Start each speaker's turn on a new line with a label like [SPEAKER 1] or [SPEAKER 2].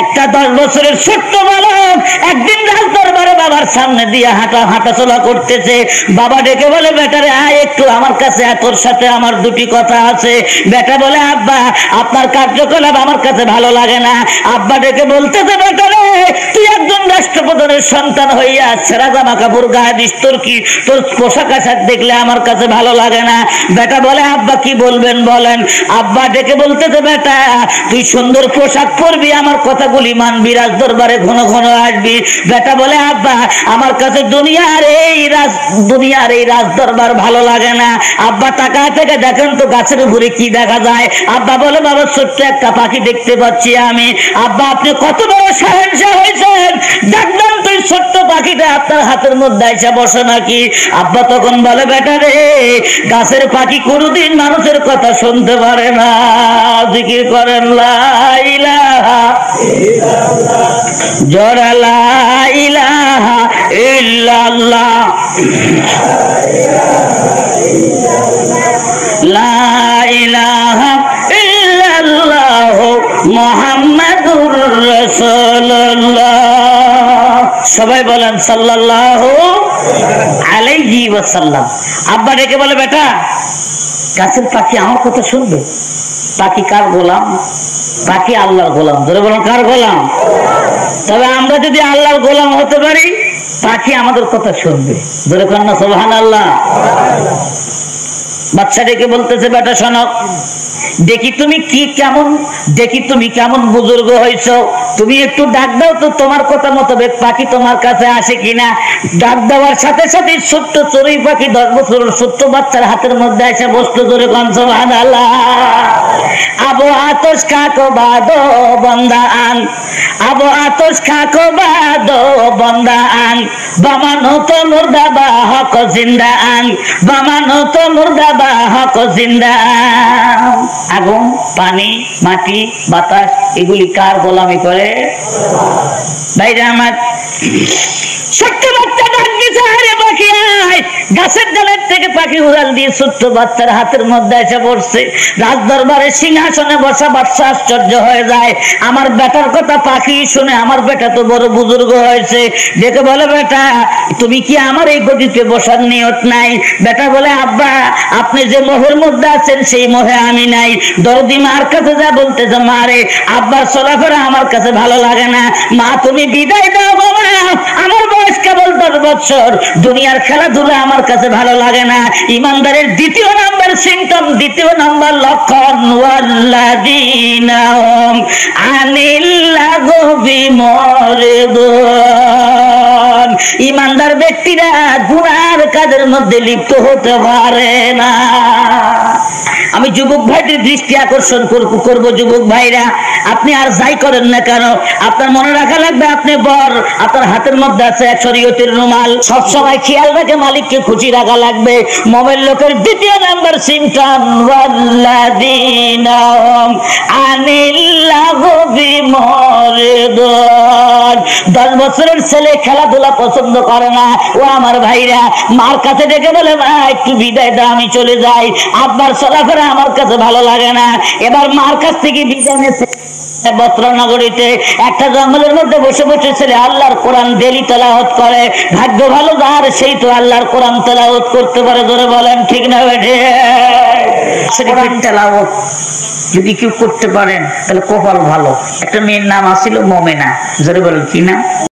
[SPEAKER 1] একটা 10 বছরের ছোট্ট বালক একদিন রাজ দরবারে বাবার সামনে দিয়ে হাঁটাচলা করতেছে। বাবা ডেকে বলে, বেটারে আয় একটু আমার কাছে, তোর সাথে আমার দুটি কথা আছে। বেটা বলে, আব্বা আপনার কার্যকলাপ আমার কাছে ভালো লাগে না। আব্বা ডেকে বলতেছে, বেটারে তুই একজন রাষ্ট্রপ্রধানের সন্তান হইয়া ছেঁড়া জামা কাপড় গায়ে দিস, তোর কি তোর পোশাক আশাক দেখলে আমার কাছে ভালো লাগে না। বেটা বলে, আব্বা কি বলবেন বলেন। আব্বা ডেকে বলতেছে, বেটা তুই সুন্দর পোশাক পরবি, আমার কথাগুলি মানবি, রাজ দরবারে ঘন ঘন আসবি। বেটা বলে, আব্বা আমার কাছে দুনিয়ার এই রাজ দরবার ভালো লাগে না। আব্বা তাকায় থেকে দেখেন তো গাছের উপরে কি দেখা যায়। আব্বা বলে, বাবা ছোট্ট একটা পাখি দেখতে পাচ্ছি আমি। আব্বা আপনি কত বড় শাহেনশাহ হয়েছেন, দেখবেন তুই ছোট্ট পাখিটা আপনার হাতের মধ্যে এসে বসে নাকি। আব্বা তখন বলে, বেটা রে গাছের পাখি কোনদিন মানুষের কথা শুনতে পারে না। জিকির করেন লা ইলাহা ইল্লাল্লাহ, জোরে লা ইলাহা ইল্লাল্লাহ, লা ইলাহা ইল্লাল্লাহ মুহাম্মাদুর রাসূলুল্লাহ। সবাই বলেন সাল্লাল্লাহু আলাইহি ওয়াসাল্লাম। আব্বা ডেকে বলে, বেটা গাছের পাখি আমার কথা শুনবে? পাখি কার গোলাম? পাখি আল্লাহর গোলাম। ধরে বলেন কার গোলাম? তবে আমরা যদি আল্লাহর গোলাম হতে পারি, পাখি আমাদের কথা শুনবে। ধরে কন না সুবহানাল্লাহ। বাচ্চা ডেকে বলতেছে, বেটা শোনো, দেখি তুমি কেমন বুজুর্গ হয়েছ, তুমি একটু ডাক দাও তো, তোমার কথা মোতাবেক পাখি তোমার কাছে আসে কিনা। ডাক দেওয়ার সাথে সাথে ছোট্ট চড়ুই পাখি 10 বছরের ছোট্ট বাচ্চার হাতের মধ্যে এসে বসতো। ধরে কন সুবহানাল্লাহ। আবু আতশ খাকো বাদো বন্দা আন, আবু আতশ খাকো বাদো বন্দা আন, বামানো তো মুর্দা বা হক জিন্দা আন, বামানো তো মুর্দা বা হক জিন্দা আন। আগুন, পানি, মাটি, বাতাস এগুলি কার গোলামি করে? ভাইরা আমার, ছোট্ট বাচ্চা ডাক দিছে, আরে পাখি আয়। গাছের ডালের থেকে পাখি উড়াল দিয়ে ছোট্ট বাচ্চার হাতের মধ্যে এসে পড়ছে। রাজ দরবারের সিংহাসনে বসা বাচ্চা আশ্চর্য হয়ে যায়। আমার বেটার কথা পাখি শুনে, আমার বেটা তো বড় বুজুর্গ হয়েছে। দেখে বলে, বেটা তুমি কি আমার এই গদিতে বসার নিয়ত নাই? বেটা বলে, আব্বা আপনি যে মোহের মধ্যে আছেন সেই মোহে আমি নাই। দরদি মার কাছে যা বলতেছে, মা রে আব্বার চলাফেরা আমার কাছে ভালো লাগে না, মা তুমি বিদায় দাও বাবা, আমার বয়স কেবল 10 বছর, দুনিয়ার খেলাধুলা আমার কাছে ভালো লাগে না। ইমানদারের দ্বিতীয় নাম্বার সিমটম, দ্বিতীয় নাম্বার লক্ষণ, ওয়াল্লাযীনা হুম আনিল লাগবি মুরিদুন। ইমানদার ব্যক্তিরা গুনার কাজের মধ্যে লিপ্ত হতে পারে না। আমি যুবক ভাইদের দৃষ্টি আকর্ষণ করব, যুবক ভাইরা আপনি আর যাই করেন না কেন, আপনার মনে রাখা লাগবে আপনি বর, আপনার হাতের মধ্যে আছে এক শরীয়তের রুমাল। সবসময় খেয়াল রেখে মালিককে খুশি রাখা লাগবে। মোবাইল লোকের দ্বিতীয় নাম্বার সিমটম, ওয়াল্লাযীনা হুম আনিল লাগবি মুরিদুন। 10 বছরের ছেলে খেলাধুলা পছন্দ করে না। ও আমার ভাইরা, মার কাছে ডেকে বলে, মা একটু বিদায় দাও, আমি চলে যাই, আব্বার চলাফেরা আমার কাছে ভালো লাগে না। এবার মার কাছ থেকে বিদায় নিয়েছে। বস্ত্রনগরীতে একটা জঙ্গলের মধ্যে বসে বসে ছেলে আল্লাহর কোরআন ডেলি তেলাওয়াত করে। ভাগ্য ভালো যার, সেই তো আল্লাহর কোরআন তেলাওয়াত করতে পারে। ধরে বলেন ঠিক না বেঠে? কোরআন তেলাওয়াত যদি কেউ করতে পারেন তাহলে কপাল ভালো। একটা মেয়ের নাম আছিল মোমেনা। ধরে বলেন কি না?